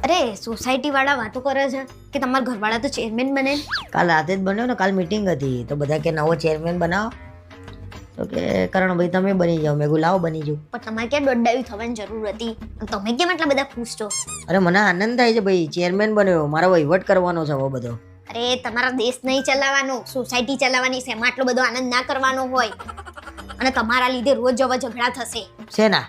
અરે સોસાયટી વાળા વાતો કરે છે કે તમારા ઘરવાળા તો ચેરમેન બને. કાલ રાતે જ બન્યો ને, કાલ મીટિંગ હતી તો બધા કે નવો ચેરમેન બનાવો, તો કે કરણભાઈ તમે બની જાઓ. મેં કીધું લાવો બની જાઉં. પણ તમારે ક્યાં દોડાવી થવાની જરૂર હતી? તમે કેમ આટલા બધા ખુશ છો? અરે મને આનંદ થાય છે ભાઈ, ચેરમેન બન્યો, મારો વહીવટ કરવાનો છે હવે બધો. અરે તમારા દેશ નહીં ચલાવવાનો, સોસાયટી ચલાવવાની છે, એમાં આટલો બધો આનંદ ના કરવાનો હોય. અને તમારા લીધે રોજ હવે ઝઘડા થશે. શેના?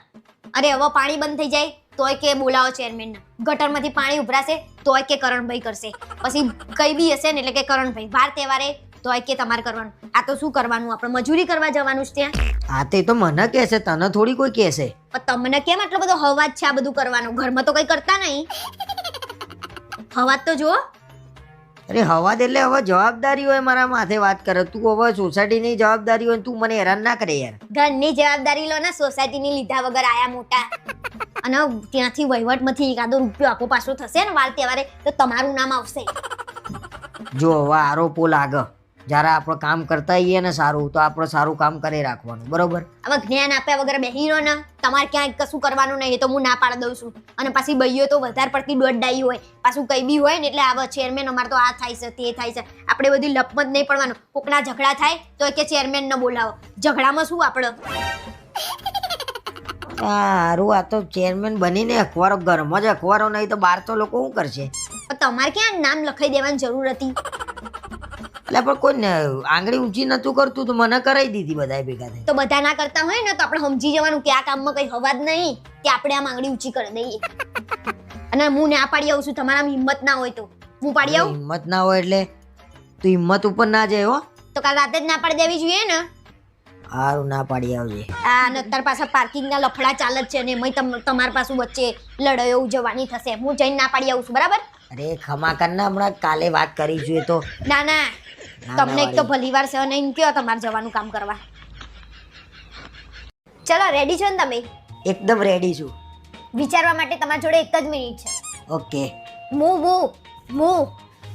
અરે હવે પાણી બંધ થઈ જાય તોય કે બોલાવો ચેરમેન. ગટરમાંથી પાણી ઉભરાશે તોય કે કરણભાઈ કરશે. પછી કઈ બી હશે ને એટલે કે કરણભાઈ. વાર તહેવારે તોય કે તમારે કરવાનું. આ તો શું કરવાનું? આપણે મજૂરી કરવા જવાનું છે ત્યાં. હા તે તો મને કહેશે, તને થોડી કોઈ કહેશે. પણ તમને કેમ આટલો બધો હવાજ છે આ બધું કરવાનું? ઘરમાં તો કઈ કરતા નહીં. હવાજ તો જુઓ. અરે હવાદ એટલે હવે જવાબદારી હોય મારા માથે વાત કરે. તું હવે સોસાયટીની જવાબદારી હોય તું મને હેરાન ના કરે યાર. ઘરની જવાબદારી લો ને, સોસાયટીની લીધા વગર આયા મોટા. અને ત્યાંથી વહીવટમાંથી એકાદો રૂપિયો આપો પાછો થશે ને વાર તહેવારે તો તમારું નામ આવશે. જો હવે આરોપો લાગે, જ્યારે આપણે કામ કરતા હોઈએ ને સારું, તો આપણે સારું કામ કરી રાખવાનું, બરોબર? હવે જ્ઞાન આપ્યા વગર બેહી રહો ને. તમારે ક્યાંય કશું કરવાનું નહીં, એ તો હું ના પાડી દઉં છું. અને પાછી બઈઓ તો વધારે પડતી દોડાઈ હોય, પાછું કઈ બી હોય ને એટલે આવા ચેરમેન અમારે તો આ થાય છે તે થાય છે. આપણે બધી લપમત નહીં પડવાનું. કોકના ઝઘડા થાય તો કે ચેરમેન ને બોલાવો. ઝઘડામાં શું આપણે? સારું, આ તો ચેરમેન બનીને અખબારો ઘરમાં જ અખબારો નહીં તો બહાર તો લોકો શું કરશે? તમારે ક્યાં નામ લખાઈ દેવાની જરૂર હતી? એટલે પણ કોઈ આંગળી ઊંચી નતું કરતું તો મને કરાવી દીધી બધા ભેગા થઈ. તો બધા ના કરતા હોય ને તો આપણે સમજી જવાનું કે આ કામમાં કઈ હવા જ નહીં કે આપણે આમ આંગળી ઊંચી કરી દઈએ. અને હું ના પાડી આવું છું. તમારામાં હિંમત ના હોય તો હું પાડી આવું? હિંમત ના હોય એટલે તું હિંમત ઉપર ના જાય હો. તો કાલ રાતે જ ના પાડી દેવી જોઈએ ને. સારું, ના પાડી આવજે. આ નતર પાછા પાર્કિંગના લફડા ચાલે જ છે ને એમાંય તમારા પાછું વચ્ચે લડાઈઓ જવાની થશે. હું જઈને ના પાડી આવું છું, બરાબર? અરે ખમા કરના, હમણાં કાલે વાત કરીશું એ તો. ના ના, તમને એક તો ભલી વાર છે નહીં કયો તમારે જવાનું કામ કરવા. ચલો રેડી છો ને તમે? એકદમ રેડી છું. વિચારવા માટે તમારી જોડે 1 જ મિનિટ છે. ઓકે. હું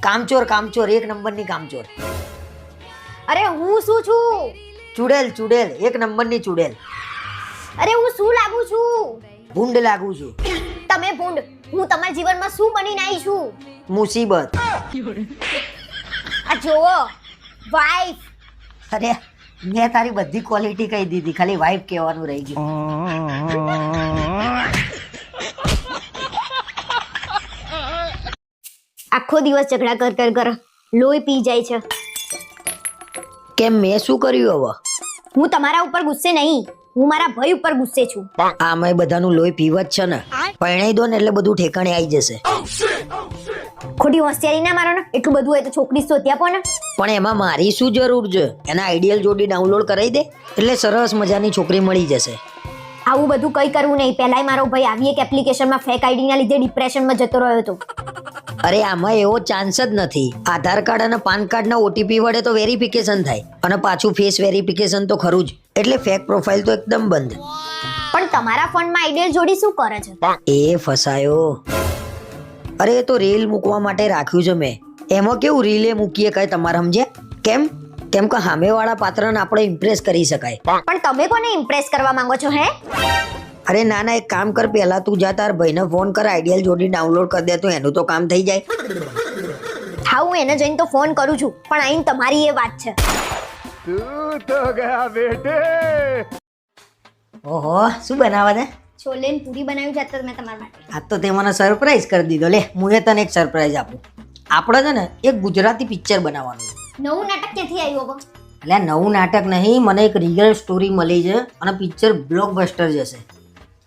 કામચોર, કામચોર, 1 નંબરની કામચોર. અરે હું શું છું? ચુડેલ, ચુડેલ, 1 નંબરની ચુડેલ. અરે હું શું લાગુ છું? ભૂંડ લાગુ છું. તમે ભૂંડ, હું તમારા જીવનમાં શું બનીને આવી છું? મુસીબત. આ જોવો, વાઈફ. અરે મેં તારી બધી ક્વોલિટી કહી દીધી, ખાલી વાઈફ કહેવાનું રહી ગયું. આખો દિવસ ઝઘડા કર લોહી પી જાય છે. કેમ, મેં શું કર્યું હવે? હું તમારા ઉપર ગુસ્સે નહીં, હું મારા ભાઈ ઉપર ગુસ્સે છું. આમાં બધાનું લોહી પીવ જ છે ને. પરણાઈ દો ને એટલે બધું ઠેકાણે આવી જશે. ખોટી હોશિયારી ના મારો ને. એટલું બધું હોય તો છોકરી શોધી આપો ને. પણ એમાં મારી શું જરૂર છે? એના આઈડિયલ જોડી ડાઉનલોડ કરાવી દે એટલે સરસ મજાની છોકરી મળી જશે. આવું બધું કઈ કરવું નહીં. પહેલાય મારો ભાઈ આવી એક એપ્લિકેશનમાં ફેક આઈડી ના લીધે ડિપ્રેશનમાં જતો રહ્યો હતો. અરે આમાં એવો ચાન્સ જ નથી. આધાર કાર્ડ અને પાન કાર્ડ ના ઓટીપી વડે તો વેરિફિકેશન થાય, અને પાછું ફેસ વેરિફિકેશન તો ખરું જ. એટલે ફેક પ્રોફાઇલ તો એકદમ બંધ. પણ તમારા ફોનમાં આઈડિયલ જોડી શું કરે છે? એ ફસાયો. અરે એ તો રીલ મૂકવા માટે રાખ્યું છે મેં. એમાં કેવું રીલે મૂકીએ કઈ તમારે સમજે? કેમ કે સામેવાળા પાત્રને આપણે ઇમ્પ્રેસ કરી શકાય. પણ તમે કોને ઇમ્પ્રેસ કરવા માંગો છો હે? અરે ના ના, એક કામ કર, પહેલા તું જા તાર ભાઈને ફોન કર, આઈડિયલ જોડી ડાઉનલોડ કરી દે તો એનું તો કામ થઈ જાય. હા, હું એને જઈને તો ફોન કરું છું, પણ અહીં તમારી એ વાત છે. તું તો ગયા બેટે. ઓહો, શું બનાવવા દે? છોલે ને પૂરી બનાવી જતા મેં તમારા માટે. આજ તો તે મને સરપ્રાઈઝ કરી દીધો. લે હું એ તને એક સરપ્રાઈઝ આપું. આપણે છે ને એક ગુજરાતી પિક્ચર બનાવવાનું. નવું નાટક ક્યાંથી આવ્યું? એટલે નવું નાટક નહીં, મને એક રિયલ સ્ટોરી મળી છે અને પિક્ચર બ્લોકબસ્ટર જશે.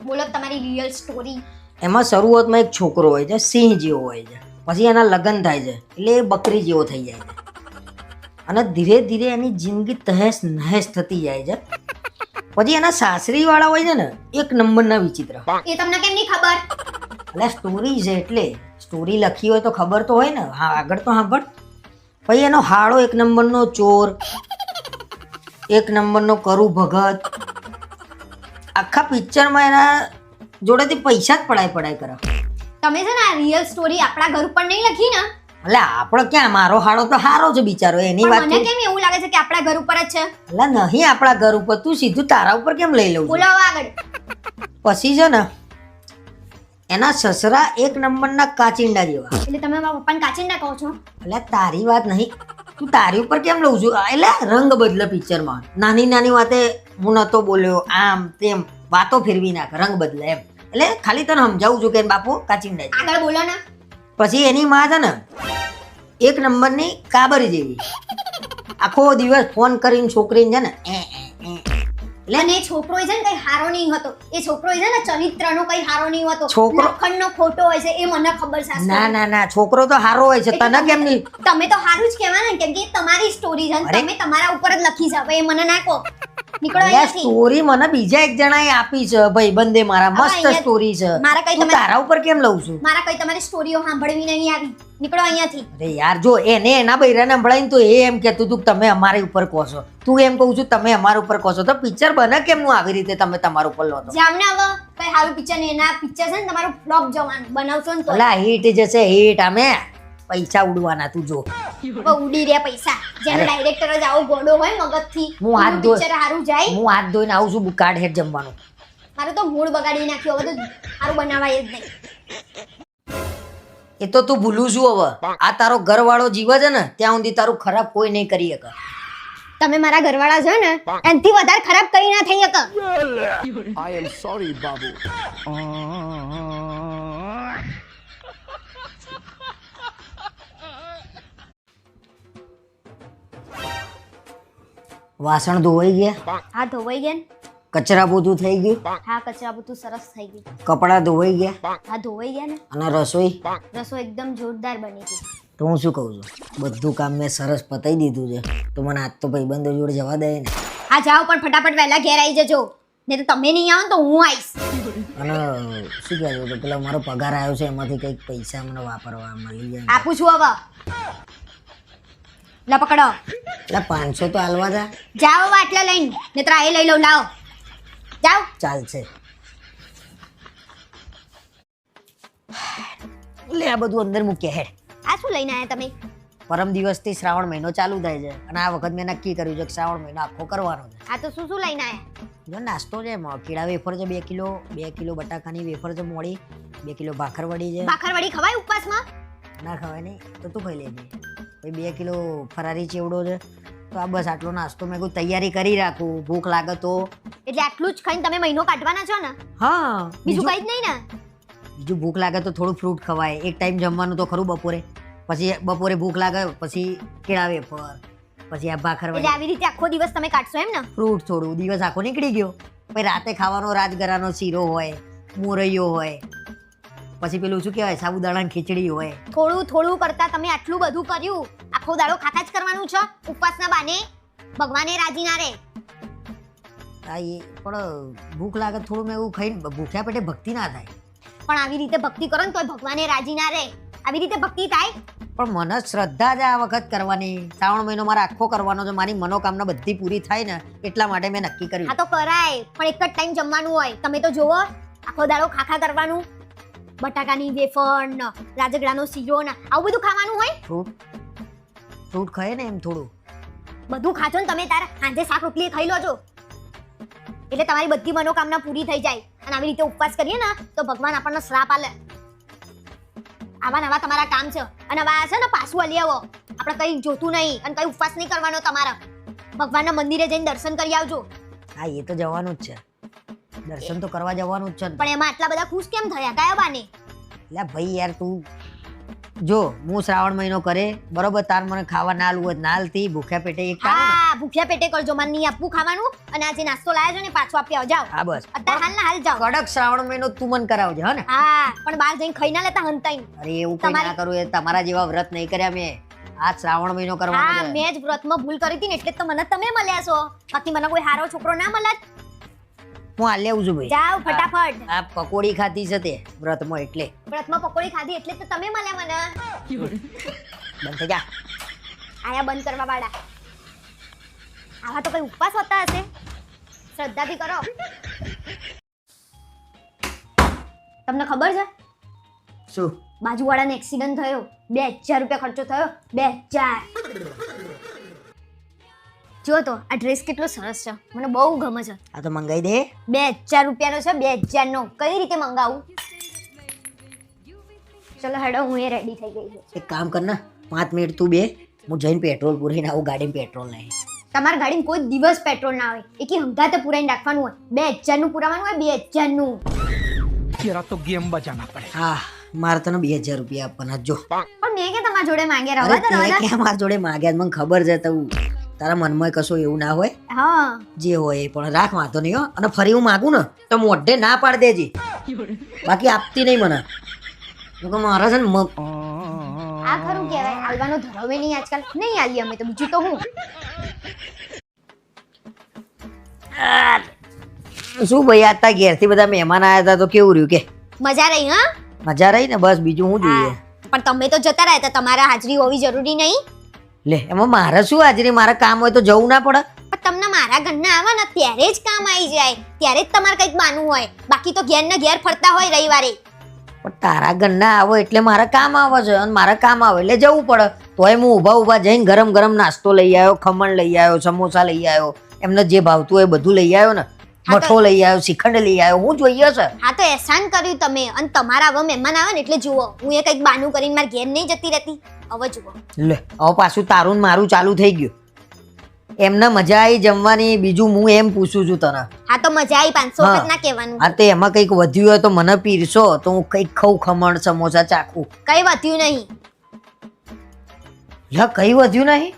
બોલો તમારી રિયલ સ્ટોરી. એમાં શરૂઆતમાં એક છોકરો હોય છે, સિંહ જેવો હોય છે. પછી એના લગ્ન થાય છે એટલે એ બકરી જેવો થઈ જાય છે. અને ધીરે ધીરે એની જિંદગી તહેસ નહેસ થતી જાય છે. પછી એના સાસરી વાળા હોય છે ને, 1 નંબરના વિચિત્ર. એ તમને કેમ નહીં ખબર? એટલે સ્ટોરી છે એટલે સ્ટોરી લખી હોય તો ખબર તો હોય ને. હા, આગળ તો સાંભળ. પછી એનો હાળો 1 નંબરનો ચોર, 1 નંબરનો કરું ભગત. આખા પિક્ચરમાં એના જોડેથી પૈસા જ પડાય કરે. તમે છે ને આ રિયલ સ્ટોરી આપણા ઘર ઉપર નહીં લખી ને? એટલે આપણો ક્યાં, મારો હાળો તો હારો છે બિચારો, એની વાત. મને કેમ એવું લાગે છે કે આપણા ઘર ઉપર જ છે? એટલે નહીં આપણા ઘર ઉપર, તું સીધું તારા ઉપર કેમ લઈ લઉં? બોલો આગળ. પછી છે ને એના સસરા એક નંબરના કાચિંડા જેવા. એટલે તમે મારા પપ્પાને કાચિંડા કહો છો? એટલે તારી વાત નહીં, તું તારી ઉપર કેમ લઉં છું? એટલે રંગ બદલે પિક્ચરમાં નાની નાની વાતે હું નતો બોલ્યો, આમ તેમ વાતો ફેરવી નાખ, રંગ બદલે એમ. એટલે ખાલી તને સમજાવું છું કે બાપુ કાચિંડા છે. આગળ બોલો ને. પછી એની માં છે ને એક નંબરની કાબર જેવી, આખો દિવસ ફોન કરીને છોકરીને છે ને અને એ છોકરો છે ને કઈ હારો નહીં હતો. એ છોકરો છે ને ચરિત્રનો કઈ હારો નહીં હતો. છોકરો- લખણનો ખોટો હોય છે એ મને ખબર છે. ના ના ના, છોકરો તો હારો હોય છે, તને કેમ નહીં? તમે તો હારું જ કહેવાના ને, કેમ કે એ તમારી સ્ટોરી છે ને અરે. તમે તમારા ઉપર જ લખી છે. હવે એ મને ના કહો. નીકળો અલ્યા, અહીંયાથી. સ્ટોરી મને બીજા એક જણાએ આપી છે ભાઈબંધે મારા, હવે મસ્ત અહીંયા- સ્ટોરી છે. મારા કઈ તું તમે- તારા ઉપર કેમ લઉં છું? મારા કઈ તમારી સ્ટોરીઓ સાંભળવી નહીં આવી. નીકળો અહીંયાથી. અરે યાર, જો એને એના બૈરાને સંભળાઈને તો એ એમ કહેતું હતું કે તમે અમારી ઉપર કહો છો, તું એમ કહું છું તમે અમારા ઉપર કહો છો, તો પિક્ચર બને કેમનું આવી રીતે તમે તમારા ઉપર લો તો? જામને હવે કઈ સારું પિક્ચર નહીં. એના પિક્ચર છે ને તમારું ફ્લોપ જવાનું બનાવશો ને તો અલા હિટ જશે હિટ, અમે પૈસા ઉડવાના, તું જો. હવે ઉડી રહ્યા પૈસા. જેનો ડાયરેક્ટર જ આવો ગોડો હોય મગજથી, હું હાથ એનું ધોઈ- પિક્ચર સારું જાય. હું હાથ ધોઈને આવું છું કાર્ડ હેઠ જમવાનું. મારું તો મૂડ બગાડી નાખ્યો. હવે તો સારું બનાવાય જ નહીં. એ તો તું ભૂલું છું હવે. આ તારો ઘરવાળો જીવે છે ને ત્યાં સુધી તારું ખરાબ કોઈ નહીં કરી શકે. તમે મારા ઘરવાળા છો ને, એનાથી વધારે ખરાબ કઈ ના થઈ શકે. I am sorry, Babu. વાસણ ધોવાઈ ગયા, હા ધોવાઈ ગયા ને. કચરા પોતું થઈ ગયું, હા કચરા બધું સરસ થઈ ગયું. કપડાં ધોવાઈ ગયા, હા ધોવાઈ ગયા ને. અને રસોઈ રસોઈ એકદમ જોરદાર બની ગઈ. તો હું શું કહું છું, બધું કામ મેં સરસ પતાઈ દીધું છે, તો મને આજ તો ભાઈબંધો જોડે જવા દે ને. હા જાઓ, પણ ફટાફટ વહેલા ઘેર આવી જજો. નહીં તો તમે નહીં આવો ને તો હું આવીશ. અને શું કહેવું કે પેલા મારો પગાર આવ્યો છે એમાંથી કંઈક પૈસા મને વાપરવા મળી જાય. આપું છું હવે. લા પકડો. એટલે 500 તો હાલવા દા. જાઓ હવે આટલા લઈને. નહીતર આ એ લઈ લઉં. લાવો જાઓ. ચાલશે. લે આ બધું અંદર મૂક્યા હેડ. આ શું લઈને આયા તમે? પરમ દિવસથી શ્રાવણ મહિનો ચાલુ થાય છે અને આ વખત મેં નક્કી કર્યું છે કે શ્રાવણ મહિનો આખો કરવાનો છે. આ તો શું શું લઈને આયા? જો નાસ્તો છે એમાં કીડા વેફર છે 2 કિલો, 2 કિલો બટાકાની વેફર છે મોડી, 2 કિલો ભાખરવડી છે. ભાખરવડી ખવાય ઉપવાસમાં? ના ખવાય નહીં તો તું ખાઈ લેજે. પછી 2 કિલો ફરારી ચેવડો છે. તો આ બસ આટલો નાસ્તો મેં કોઈ તૈયારી કરી રાખું, ભૂખ લાગે તો. એટલે આટલું જ ખાઈને તમે મહિનો કાઢવાના છો ને? હા, બીજું કઈ જ નહીં ને? બીજું ભૂખ લાગે તો થોડું ફ્રૂટ ખવાય, એક ટાઈમ જમવાનું તો ખરું બપોરે. પછી બપોરે ભૂખ લાગે પછી કેળા વેફર, પછી આ એટલે ભાખરવડી, આવી રીતે આખો દિવસ તમે કાઢશો એમ ને? ફ્રૂટ થોડું, દિવસ આખો નીકળી ગયો. પછી રાતે ખાવાનો રાજગરાનો શીરો હોય, મોરૈયો હોય, પછી પેલું શું કહેવાય સાબુદાણાની ખીચડી હોય. થોડું થોડું કરતા તમે આટલું બધું કર્યું. આખો દાડો ખાતા જ કરવાનું છે ઉપવાસના બાને. ભગવાને રાજી ના રહે. હા એ પણ ભૂખ લાગે થોડું મેં એવું ખાઈને ભૂખ્યા પેટે ભક્તિ ના થાય. પણ આવી રીતે ભક્તિ કરો ને તોય ભગવાને રાજી ના રહે. આવી રીતે ભક્તિ થાય? પણ મને શ્રદ્ધા જ આ વખત કરવાની. શ્રાવણ મહિનો મારે આખો કરવાનો છે, મારી મનોકામના બધી પૂરી થાય ને એટલા માટે મેં નક્કી કર્યું. આ તો કરાય, પણ એક જ ટાઈમ જમવાનું હોય. તમે તો જોવો આખો દાડો ખાખા કરવાનું. બટાકાની વેફર ને રાજગરાનો શીરો ને આવું બધું ખાવાનું હોય. ફ્રૂટ ખાય ને એમ થોડું. બધું ખાજો ને તમે તાર સાંજે શાક રોટલી ખાઈ લોજો. એટલે તમારી બધી મનોકામના પૂરી થઈ જાય. અને આવી રીતે ઉપવાસ કરીએ ને તો ભગવાન આપણને શ્રાપ આલે. આવા નવા તમારા કામ છે. અને આવા છે ને પાછું હલી આવો. આપણે કઈ જોતું નહીં અને કઈ ઉપવાસ નહીં કરવાનો તમારા. ભગવાનના મંદિરે જઈને દર્શન કરી આવજો. હા એ તો જવાનું જ છે, દર્શન તો કરવા જવાનું જ છે. પણ એમાં આટલા બધા ખુશ કેમ થયા? કયા બાને? એટલે ભાઈ યાર તું જો, હું શ્રાવણ મહિનો કરે બરોબર, તાર મને ખાવા ના આલવું હોય ના આલતી, ભૂખ્યા પેટે એક કામ ને. હા ભૂખ્યા પેટે કરજો. મને નહીં આપવું ખાવાનું. અને આ જે નાસ્તો લાયા છો ને પાછો આપી આવો. જાઓ હા બસ, અત્યારે હાલ ના હાલ જાઓ. કડક શ્રાવણ મહિનો તું મને કરાવજે હો ને. હા પણ બહાર જઈને ખાઈ ના લેતા હંતાઈ. અરે એવું કઈ ના કરું, એ તમારા જેવા વ્રત નહીં કર્યા મેં. આ શ્રાવણ મહિનો હા કરવાનો છે. મેં જ વ્રતમાં ભૂલ કરી હતી ને એટલે જ તો મને તમે મળ્યા છો. બાકી મને કોઈ હારો છોકરો ના મળત. હું હાલ લેવું છું ભાઈ. જાઓ ફટાફટ. આ પકોડી ખાધી છે તે વ્રતમાં એટલે. વ્રતમાં પકોડી ખાધી એટલે જ તો તમે મળ્યા મને. બંધ થઈ જા. આયા બંધ કરવા વાળા. આવા તો કઈ ઉપવાસ હોતા હશે. શ્રદ્ધાથી કરો. તમને ખબર છે શું? બાજુવાળાને એક્સિડન્ટ થયો, 2000 રૂપિયા ખર્ચો થયો. 2000. જો તો આ ડ્રેસ કેટલો સરસ છે, મને બહુ ગમે છે. આ તો મંગાઈ દે. 2000 રૂપિયાનો છે. 2000 નો કઈ રીતે મંગાવું? ચલો હેડો, હું એ રેડી થઈ ગઈ છું. એક કામ કર ને 5 મિનિટ તું બે, હું જઈને પેટ્રોલ પૂરીને આવું, ગાડીમાં પેટ્રોલ નહીં. તમારા ગાડીમાં કોઈ દિવસ પેટ્રોલ ના હોય, એકી હંગાતે પુરાઈને રાખવાનું હોય. 2000 નું પુરાવાનું હોય, 2000 નું. तेरा तो गेम बजाना पड़ेगा. હા, મારે તને 2000 રૂપિયા આપવાના જો. પણ મેં કે તમારા જોડે માંગ્યા અરે રહો તો તે ક્યાં મારા જોડે માગ્યા? મને ખબર છે તું તારા મનમાં કશું એવું ના હોય, હા. જે હોય એ પણ રાખ, વાંધો નહીં હો. અને ફરી હું માગું ને તો મોઢે ના પાડ દેજે, બાકી આપતી નહીં મને. તો મારા છે ને આ ખરું કહેવાય, આલવાનો ધરાવે નહીં આજકાલ. નહીં આલી અમે તો, બીજું તો હું. શું ભાઈ, આજ તા ઘેરથી બધા મહેમાન આવ્યા હતા તો કેવું રહ્યું કે? મજા રહી હા. મજા રહી ને, બસ બીજું શું જોઈએ? પણ તમે તો જતા રહ્યા, તો તમારા હાજરી હોવી જરૂરી નહીં. લે એમાં મારે શું હાજરી? મારે કામ હોય તો જવું ના પડે? પણ તમને મારા ઘરના આવા ને ત્યારે જ કામ આવી જાય, ત્યારે જ તમારે કંઈક બાનું હોય. બાકી તો ઘેર ને ઘેર ફરતા હોય રવિવારે. પણ તારા ઘરના આવો એટલે મારે કામ આવે છે, અને મારે કામ આવે એટલે જવું પડે. તોય હું ઊભા જઈને ગરમ ગરમ નાસ્તો લઈ આવ્યો, ખમણ લઈ આવ્યો, સમોસા લઈ આવ્યો, એમને જે ભાવતું હોય બધું લઈ આવ્યો ને. મઠો લઈ આવ્યો, શ્રીખંડ લઈ આવ્યો, હું જોઈએ છે. હા તો એહસાન કર્યું તમે. અને તમારા હવે મહેમાન આવે ને એટલે જુઓ, હું એ કંઈક બાનું કરીને મારા ઘેર નહીં જતી રહેતી. હવે જુઓ, લે હવે પાછું તારું ને મારું ચાલુ થઈ ગયું. એમને મજા આવી જમવાની, બીજું હું એમ પૂછું છું તને. હા તો મજા આવી, 500 હા. વખત ના કહેવાનું. હા તે એમાં કંઈક વધ્યું હોય તો મને પીરસો, તો હું કંઈક ખાઉં, ખમણ સમોસા ચાખું. કઈ વધ્યું નહીં. લે કઈ વધ્યું નહીં?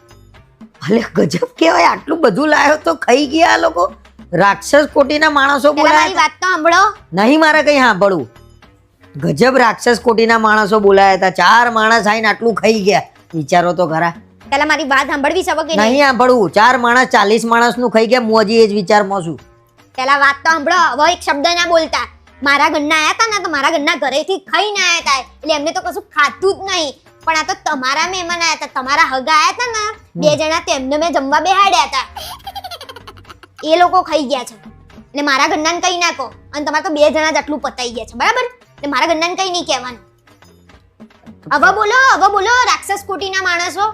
ભલે ગજબ કહેવાય, આટલું બધું લાવ્યો તો ખાઈ ગયા આ લોકો. રાક્ષસ કોટીના માણસો પહેલા મારી બોલાયા વાત તો સાંભળો. નહીં, મારે કઈ સાંભળવું. ગજબ રાક્ષસ કોટીના માણસો બોલાયા હતા, 4 માણસ આવીને આટલું ખાઈ ગયા. વિચારો તો ખરા. પહેલા મારી વાત સાંભળવી છે કે નહીં સાંભળવું. 4 માણસ 40 માણસનું ખાઈ ગયા, હું હજી એ જ વિચારમાં છું. પહેલા વાત તો સાંભળો. હવે એક શબ્દ ના બોલતા. મારા ઘરના આયા હતા ને તો મારા ઘરના ઘરેથી ખાઈને આયા હતા, એટલે એમને તો કશું ખાધું જ નહીં. પણ આ તો તમારા મહેમાન આયા હતા, તમારા હગા આયા હતા ને 2 જણા, તેમને મેં જમવા બેહાડ્યા હતા. એ લોકો ખાઈ ગયા છે એટલે મારા ઘરનાને કઈ ના કહો. અને તમારે તો 2 જણા જ આટલું પતાઈ ગયા છે, બરાબર? એટલે મારા ઘરનાને કઈ નહીં કહેવાનું. હવે બોલો રાક્ષસ કોટીના માણસો.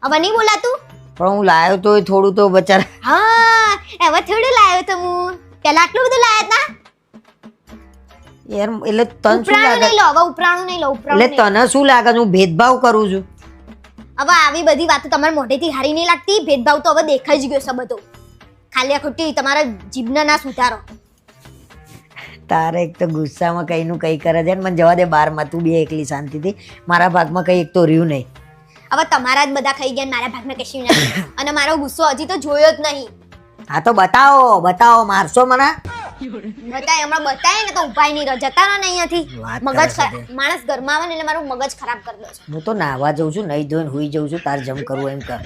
હવે નહીં બોલાતું. પણ હું લાવ્યો તો થોડું તો બચારા. હા, હવે થોડું લાવ્યો તો હું. પહેલા આટલું બધું લાવ્યા હતા. યાર એટલે તને શું ઉપરાણું લાગે? નહીં લો, હવે ઉપરાણું નહીં લો, ઉપરાણું એટલે નહીં. તને શું લાગે છે હું ભેદભાવ કરું છું? હવે આવી બધી વાતો તમારા મોઢેથી હારી નહીં લાગતી. ભેદભાવ તો હવે દેખાઈ જ ગયો છે બધો. ખાલી આ ખોટી તમારા જીભના ના સુધારો. તારે એક તો ગુસ્સામાં કઈનું કઈ કરે છે ને, મને જવા દે બારમાં, તું બે એકલી શાંતિથી. મારા ભાગમાં કઈ એક તો રહ્યું નહીં. હવે તમારા જ બધા ખાઈ ગયા, મારા ભાગમાં કશું નહીં. અને મારો ગુસ્સો હજી તો જોયો જ નહીં. હા તો બતાવો, મારશો મને? બતાય હમણાં બતાય ને તો ઉપાય નહીં રહે. જતા રહો ને અહીંયાથી. વાત મગજ કરે છે. માણસ ઘરમાં આવે ને એટલે મારું મગજ ખરાબ કરી દે છે. હું તો નાહવા જઉં છું, નહીં ધોઈને હુઈ જઉં છું. તાર જમ કરવું એમ કર.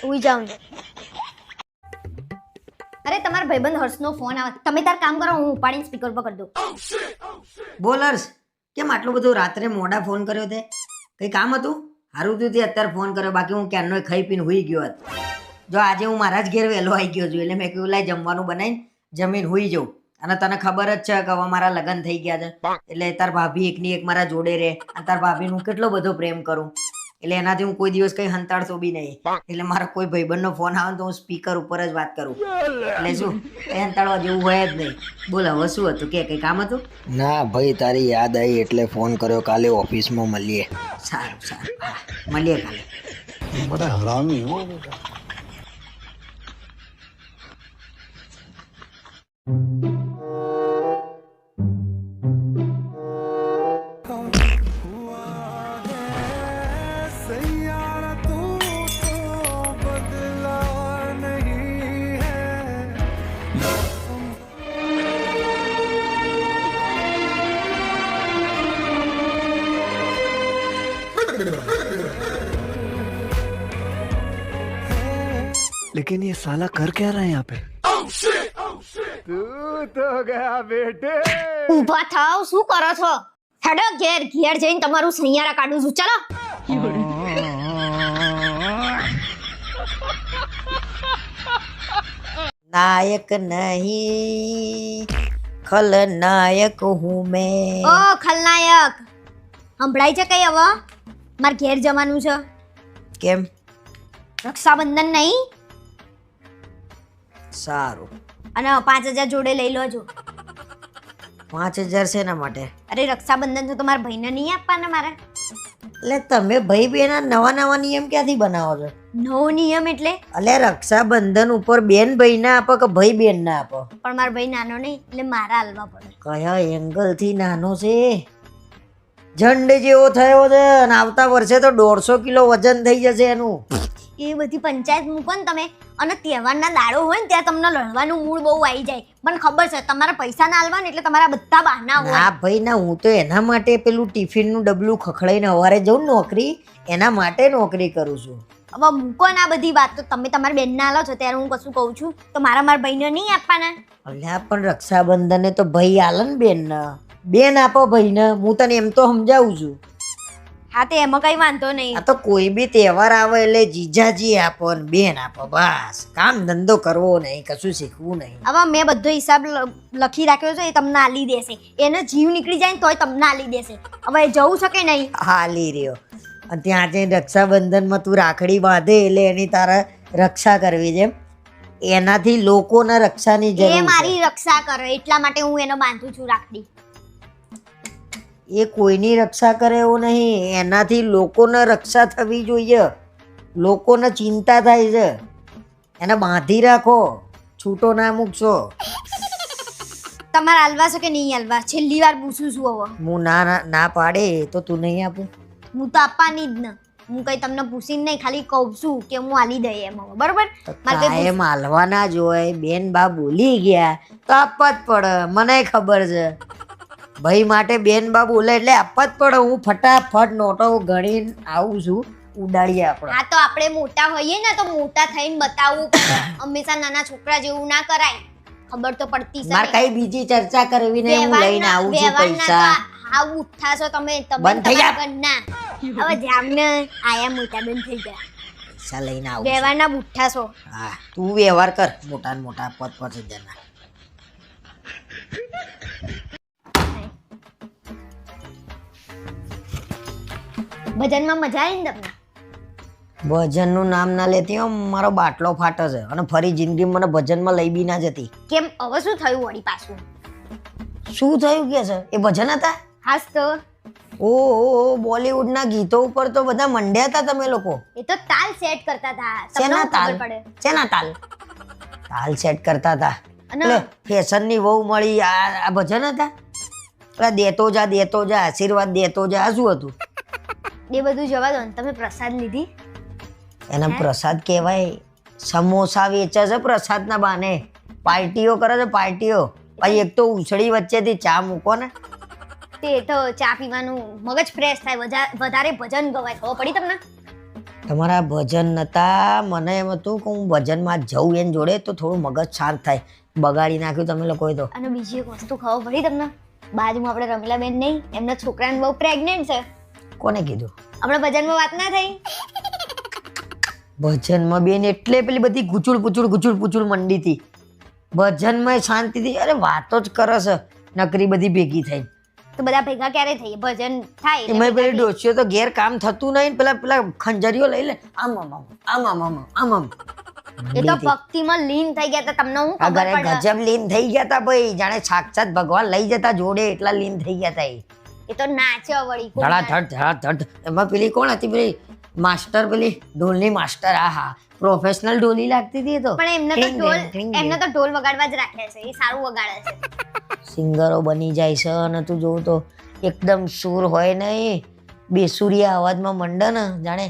ઉઈ જાઉં ને. અરે તમારા ભાઈબંધ હર્ષનો ફોન આવે, તમે તાર કામ કરો, હું ઉપાડીને સ્પીકર પર કરી દઉં. બોલર્સ, કેમ આટલું બધું રાત્રે મોડા ફોન કર્યો તે? કઈ કામ હતું? હારું થયું તે અત્યારે ફોન કર્યો, બાકી હું ક્યારનો ખાઈ પીને હુઈ ગયો હતો. જો આજે હું મારા જ ઘેર વહેલો આવી ગયો છું, એટલે મેં કહ્યું લાય જમવાનું બનાવીને જમીન હુઈ જઉં. અને તને ખબર જ છે કે હવે મારા લગ્ન થઈ ગયા છે, એટલે તાર ભાભી એકની એક મારા જોડે રહે. અને તાર ભાભીને હું કેટલો બધો પ્રેમ કરું, એટલે એનાથી હું કોઈ દિવસ કઈ હંતાડતો બી નહીં. એટલે મારા કોઈ ભાઈબંધનો ફોન આવે તો હું સ્પીકર ઉપર જ વાત કરું. એટલે શું કઈ હંતાડવા જેવું હોય જ નહીં. બોલ હવે શું હતું કે કઈ કામ હતું? ના ભાઈ, તારી યાદ આવી એટલે ફોન કર્યો. કાલે ઓફિસમાં મળીએ. સારું હા, મળીએ કાલે. बड़ा हरामी हो बेटा. लेकिन ये साला कर क्या रहा है यहाँ पे? ઊભા થાવ, શું કરો છો? હેડો ઘેર જઈને તમારું સૈયારા કાઢું છું. ચાલો. નાયક નહીં, ખલનાયક હું મેં. ઓ ખલનાયક, સંભળાય છે કઈ હવે? મારે ઘેર જવાનું છે. કેમ? રક્ષાબંધન નહીં? સારું. અને 5000 જોડે લઈ લોજો. 5,000 શેના માટે? અરે રક્ષાબંધન તો તમારા ભાઈને નહીં આપવાના મારા? એટલે તમે ભાઈ બેન નવા નવા નિયમ ક્યાંથી બનાવો છો? નવો નિયમ એટલે? એટલે રક્ષાબંધન ઉપર બેન ભાઈ ના આપો કે ભાઈ બેન ના આપો? પણ મારો ભાઈ નાનો નહીં એટલે મારા હાલવા પડે. કયા એંગલ થી નાનો છે? ઝંડ જેવો થયો છે અને આવતા વર્ષે તો 150 કિલો વજન થઈ જશે એનું. એ બધી પંચાયત મૂકો ને તમે, અને તહેવારના દાડો હોય ને ત્યાં તમને લડવાનું મૂડ બહુ આવી જાય. મને ખબર છે તમારા પૈસા ના આલવા ને એટલે તમારા બધા બહાના હોય. ના ભાઈ ના, હું તો એના માટે પેલું ટિફિનનું ડબલું ખખડાઈને સવારે જઉં નોકરી, એના માટે નોકરી કરું છું. હવે મૂકો ને આ બધી વાત, તો તમે તમારા બેનને આલો છો ત્યારે હું કશું કહું છું તો મારા ભાઈને નહીં આપવાના? અલ્યા પણ રક્ષાબંધને તો ભાઈ આલે ને બેન, બેન આપો ભાઈને. હું તને એમ તો સમજાવું છું. હા તે એમાં કઈ વાંધો નહીં. આ તો કોઈ બી તહેવાર આવે એટલે જીજાજી આપો ને બેન આપો, બસ. કામ ધંધો કરવો નહીં, કશું શીખવું નહીં. હવે મેં બધો હિસાબ લખી રાખ્યો છે, એ તમને આલી દેશે. એનો જીવ નીકળી જાય ને તોય તમને આલી દેશે. હવે જવું છે કે નહીં? હાલી રહ્યો. અને ત્યાં જઈને રક્ષાબંધનમાં તું રાખડી બાંધે એટલે એની તારે રક્ષા કરવી છે. એનાથી લોકોને રક્ષાની જરૂર એ છે. મારી રક્ષા કરે એટલા માટે હું એને બાંધું છું રાખડી. એ કોઈની રક્ષા કરે એવું નહીં, એનાથી લોકોને રક્ષા થવી જોઈએ. લોકોને ચિંતા થાય છે, એને બાંધી રાખો, છૂટો ના મૂકશો. તમારે હાલવા છે કે નહીં હાલવા? છેલ્લી વાર પૂછું છું. હવે હું ના પાડે તો તું નહીં આપું? હું તો આપવાની જ ને. હું કઈ તમને પૂછીને નહીં, ખાલી કહું છું કે હું હાલી દઈ એમ. હવે બરોબર? કાયમ હાલવાના જ હોય. બેન બા બોલી ગયા તો આપવા જ પડે, મને ખબર છે. ભાઈ માટે બેન બા બોલે એટલે આપવા જ પડે. હું ફટાફટ નોટો ગણીને આવું છું, ઉડાડીએ આપણે. હા તો આપણે મોટા હોઈએ ને તો મોટા થઈને બતાવવું પડે. હંમેશા નાના છોકરા જેવું ના કરાય. ખબર તો પડતી છે. મારે કઈ બીજી ચર્ચા કરવી નહીં, હું લઈને આવું છું પૈસા. હા ઉઠા છો તમે બંધ થઈ જા. ના હવે જામને આયા મોટા બંધ થઈ ગયા. પૈસા લઈને આવું છું. વ્યવહારના બુઠ્ઠા છો. હા તું વ્યવહાર કર, મોટા ને મોટા 5,000 ના. ભજનમાં મજા આવી ને તમને? ભજનનું નામ ના લેતી હો, મારો બાટલો ફાટે છે અને ફરી જિંદગી મને ભજનમાં લઈ બી ના જતી. કેમ હવે શું થયું વળી પાછું? શું થયું કે છે? એ ભજન હતા? હાસ તો ઓ બોલીવુડના ગીતો ઉપર તો બધા મંડ્યા હતા તમે લોકો. એ તો તાલ સેટ કરતા હતા. તમને શેના શું તાલ? ખબર પડે? શેના તાલ? તાલ સેટ કરતા હતા. અને એટલે ફેશનની વહુ મળી, આ ભજન હતા? પેલા દેતો જા આશીર્વાદ દેતો જા, આ શું હતું? એ બધું જવા દો ને, તમે પ્રસાદ લીધી? એને પ્રસાદ કહેવાય? સમોસા વેચે છે પ્રસાદના બાને, પાર્ટીઓ કરે છે પાર્ટીઓ. પછી એક તો ઉછળી વચ્ચેથી ચા મૂકો ને. તે તો ચા પીવાનું મગજ ફ્રેશ થાય, વધારે ભજન ગવાય. ખબર પડી તમને? તમારા ભજન નતા, મને એમ હતું કે હું ભજનમાં જઉં એની જોડે તો થોડું મગજ શાંત થાય. બગાડી નાખ્યું તમે લોકોએ તો. અને બીજી એક વસ્તુ ખબર પડી તમને? બાજુમાં આપણે રમીલાબેન નહીં, એમના છોકરાને બહુ પ્રેગ્નેન્ટ છે. કોને કીધું? આપણે ભજનમાં વાત ના થઈ? ભજનમાં બેન એટલે પેલી બધી ગુચુડ પૂચુડ મંડી હતી. ભજનમાં શાંતિથી અરે વાતો જ કરે છે નકરી બધી ભેગી થઈ. તો બધા ભેગા ક્યારે થઈએ? ભજન થાય એટલે એમાં પેલી ભેગા ડોસીઓ તો ઘેર કામ થતું નહીં, પેલા ખંજરીઓ લઈ લે, આમ આમ આમ આમ આમ આમ આમ. થઈએ. એ તો ભક્તિમાં લીન થઈ ગયા હતા. તમને હું ખબર અગર પડે? ગજબ લીન થઈ ગયા હતા ભાઈ, જાણે સાક્ષાત ભગવાન લઈ જતા જોડે, એટલા લીન થઈ ગયા હતા. એ તો નાચ્યો વળી. કોણ ધડાધડ. એમાં પેલી કોણ હતી? પેલી માસ્ટર, પેલી ઢોલની માસ્ટર. આહા, પ્રોફેશનલ ઢોલી લાગતી હતી એ તો. પણ એમને તો ઢોલ વગાડવા જ રાખ્યા છે. એ સારું વગાડે છે. સિંગરો બની જાય છે અને તું જોવું તો એકદમ સુર હોય ને, એ બેસુરિયા અવાજમાં મંડે ને, જાણે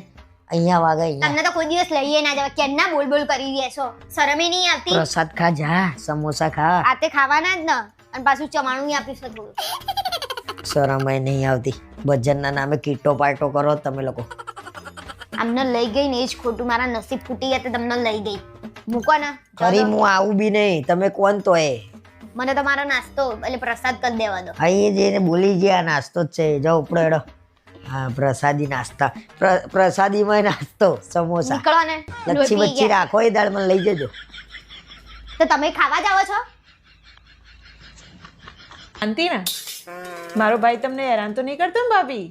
અહીંયા વાગે અહીંયા. તમને તો કોઈ દિવસ લઈએ ના જવા, કેમના બોલ બોલ કરી રહ્યા છો? શરમે નહીં આવતી? પ્રસાદ ખા જા, સમોસા ખા. આ તે ખાવાના જ ને, અને પાછું ચવાણું આપીશું થોડું. શરમાય નહીં આવતી. ભજનના નામે કીટો પાર્ટો કરો તમે લોકો. અમને લઈ ગઈ ને એ જ ખોટું. મારા નસીબ ફૂટી ગયા તે તમને લઈ ગઈ. મૂકો ને. ફરી હું આવું બી નહીં. તમે કોણ તો એ? મને તો મારો નાસ્તો એટલે પ્રસાદ કરી દેવા દો. હા એ જઈને બોલી ગયા નાસ્તો જ છે. જાઓ ઉપડો એડો. હા પ્રસાદી નાસ્તા, પ્રસાદીમાં નાસ્તો સમોસા. નીકળો ને. લચ્છી બચ્છી રાખો એ દાળ મને લઈ જજો. તો તમે ખાવા જાવ છો? શાંતિ ને? મારો ભાઈ તમને હેરાન તો નહીં કરતો ને ભાભી?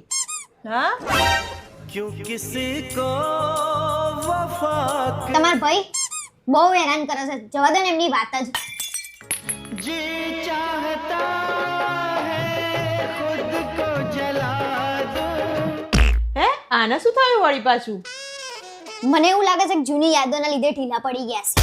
હા, તમાર ભાઈ બહુ હેરાન કરે છે. જવા દો ને એમની વાત જ. આને શું થયું વળી પાછું? મને એવું લાગે છે કે જૂની યાદોના લીધે ઢીલા પડી ગયા છે.